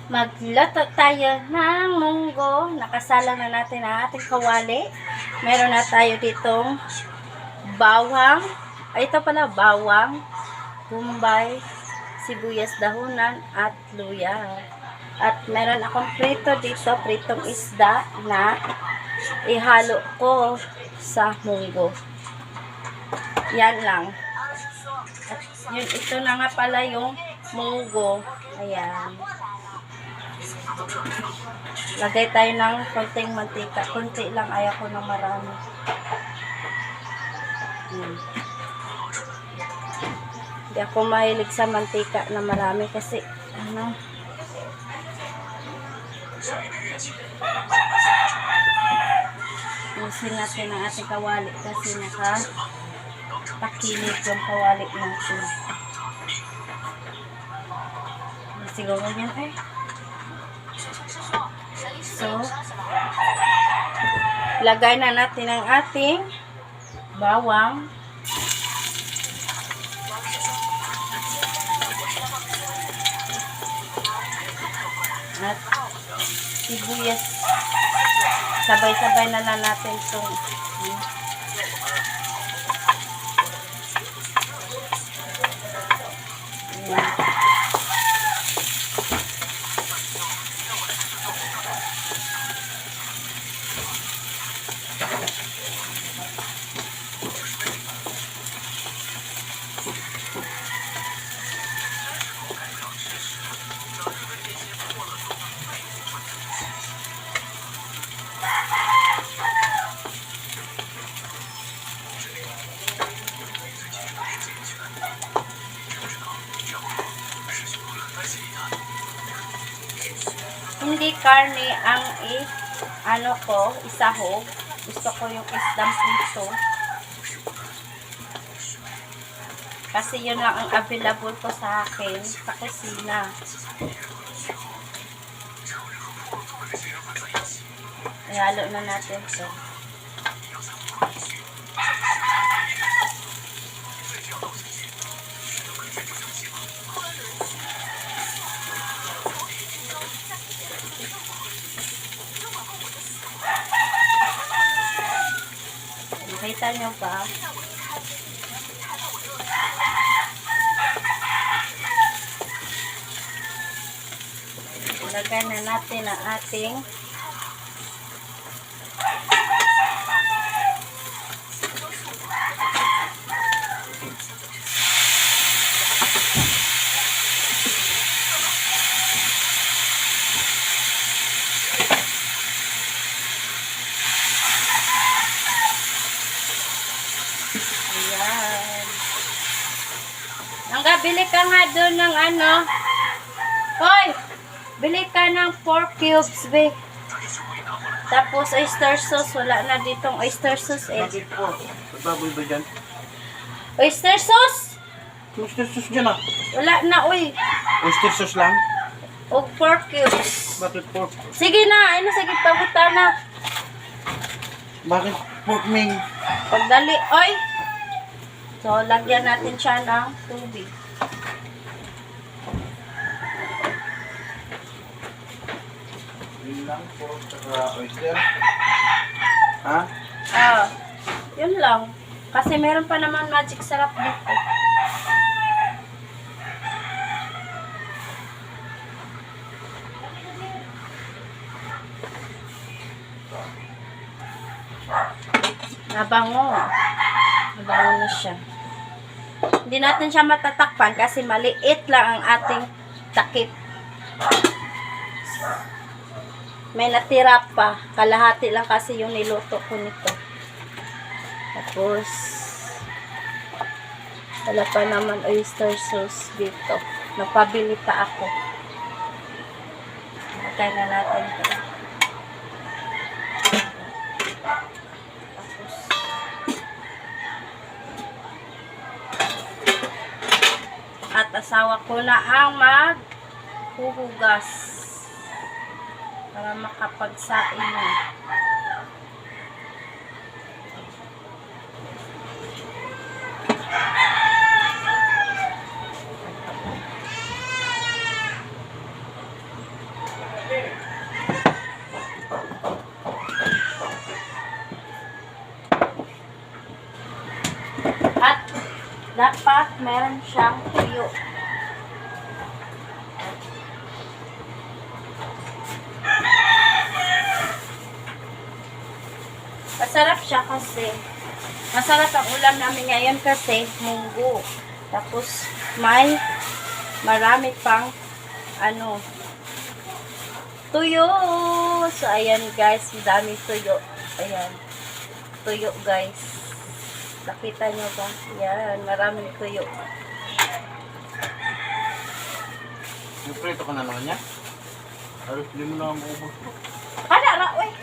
Magluto tayo ng munggo. Nakasalang na natin ang ating kawali. Meron na tayo ditong bawang. Ay, ito pala, bawang, gumbay, sibuyas dahunan, at luya. At meron akong prito dito, pritong isda na ihalo ko sa munggo. Yan lang. At yun, ito na nga pala yung munggo. Ayan. Lagay tayo ng konting mantika. Konti lang, ayaw ko ng marami. Hindi ako mahilig sa mantika na marami kasi ano, usin natin ang ating kawali kasi nakatakilid yung kawali natin. Siguro yan eh. So, lagay na natin ang ating bawang. At sibuyas. Sabay-sabay na natin itong hindi karne ang isahog. Gusto ko yung isdang puso. Kasi yun lang ang available ko sa akin sa kusina. Ihalo na natin ito. Nakita nyo ba? Ilagay na natin ang ating bili ka nga doon ng ano. Hoy! Bili ka ng 4 cubes, be. Tapos oyster sauce. Wala na ditong oyster sauce eh. Bakit po? Baboy ba dyan? Oyster sauce? Oyster sauce dyan ah. Wala na, uy. Oyster sauce lang? O 4 cubes. Bakit pork? Sige na. Ano, sige, pabuta na. Bakit pork ming? Pagdali, oy. So, lagyan natin siya ng tubig. Yun lang, pork saka oyster. Ha? Yun lang. Kasi meron pa naman magic sarap dito. Nabango. Nabango na siya. Hindi natin siya matatakpan kasi maliit lang ang ating takip. May natira pa. Kalahati lang kasi yung niluto ko nito. Tapos, wala pa naman oyster sauce dito. Napabili pa ako. Lagay na natin ito. At asawa ko na ang maghuhugas para makapagsain na. meron siyang tuyo. Masarap siya kasi. Masarap ang ulam namin ngayon kasi munggo. Tapos may marami pang ano tuyo. So ayan guys, daming tuyo. Ayan. Tuyo guys. Nakita nyo ba? Yan, maraming tuyo. Yung prito ka na naman niya? Alos, hindi mo na ang ubos ko. Kada ra, oy.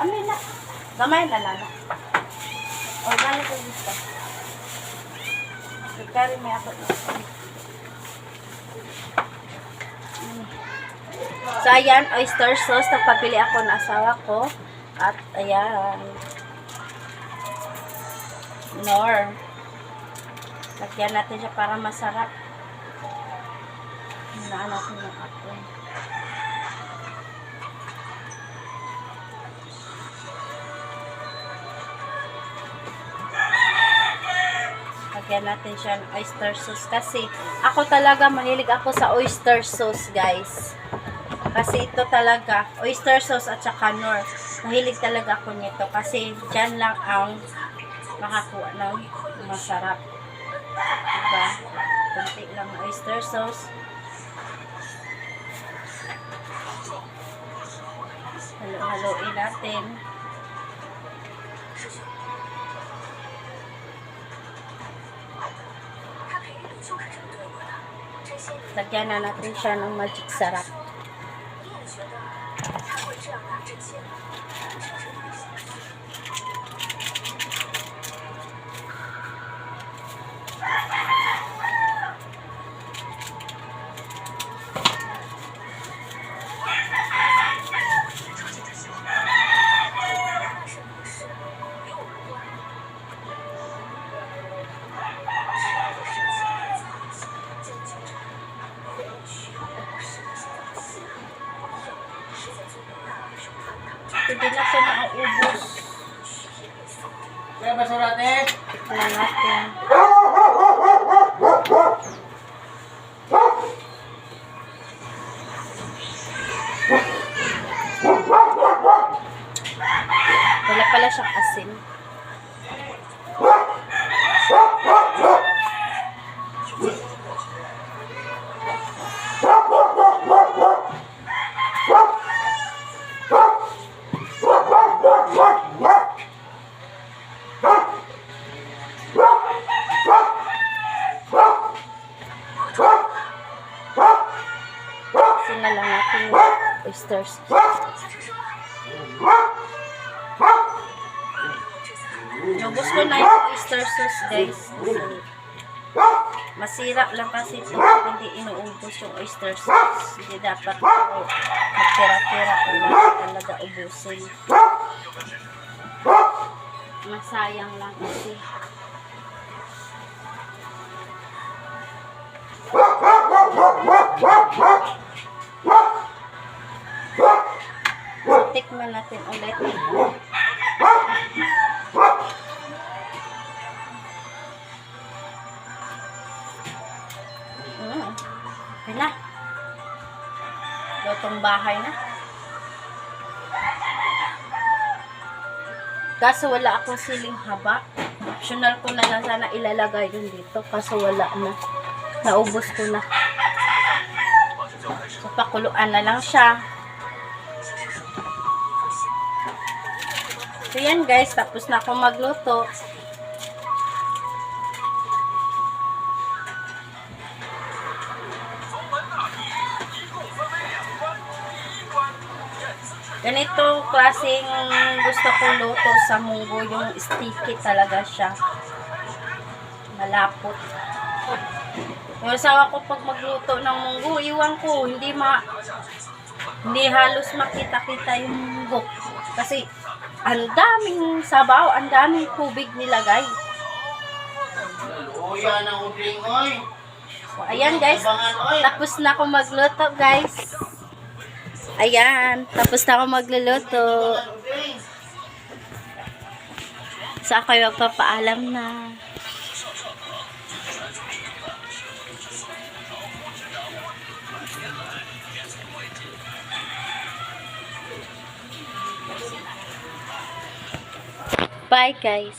Amin na. Gamay na lang. Organic ko gusto. Ikari may ako na. So, ayan, oyster sauce. Nagpapili ako ng asawa ko. At, ayan. Nor. Lagyan natin siya para masarap. Hinaan natin ng apple. Lagyan natin siya ng oyster sauce kasi ako talaga mahilig ako sa oyster sauce guys. Kasi ito talaga, oyster sauce at saka nor. Mahilig talaga ako nito kasi dyan lang ang makakuha ng masarap. Diba? Kunti lang ng oyster sauce. Halo-haloin natin. Lagyan na natin siya ng magic sarap. Hindi na siya mauubos. Kaya ba sa natin? Tignan natin. Wala pala siyang asin. Asin na lang natin yung oyster sauce. Nubos ko na yung oyster sauce guys. Masira lang kasi ito pag hindi inuubos yung oyster sauce. Hindi dapat magtira-tira kung talaga ubusin. Masayang lang kasi. Tikman natin ulit. Okay na. Lutong bahay na. Kaso wala akong siling haba. Optional ko na lang sana ilalagay din dito. Kaso wala na. Naubos ko na. So, pakuluan na lang siya. So, yan guys. Tapos na ako magluto. Ganito klaseng gusto kong luto sa munggo, yung sticky talaga siya. Malapot. Yung asawa ko pag magluto ng munggo, iwan ko, hindi halos makita-kita yung munggo. Kasi ang daming sabaw, ang daming tubig nilagay. Luya ng uding, oy. So, ayan guys, tapos na ako magluto guys. Ayan, tapos na ako magluluto. So, ako yung magpapaalam na. Bye guys!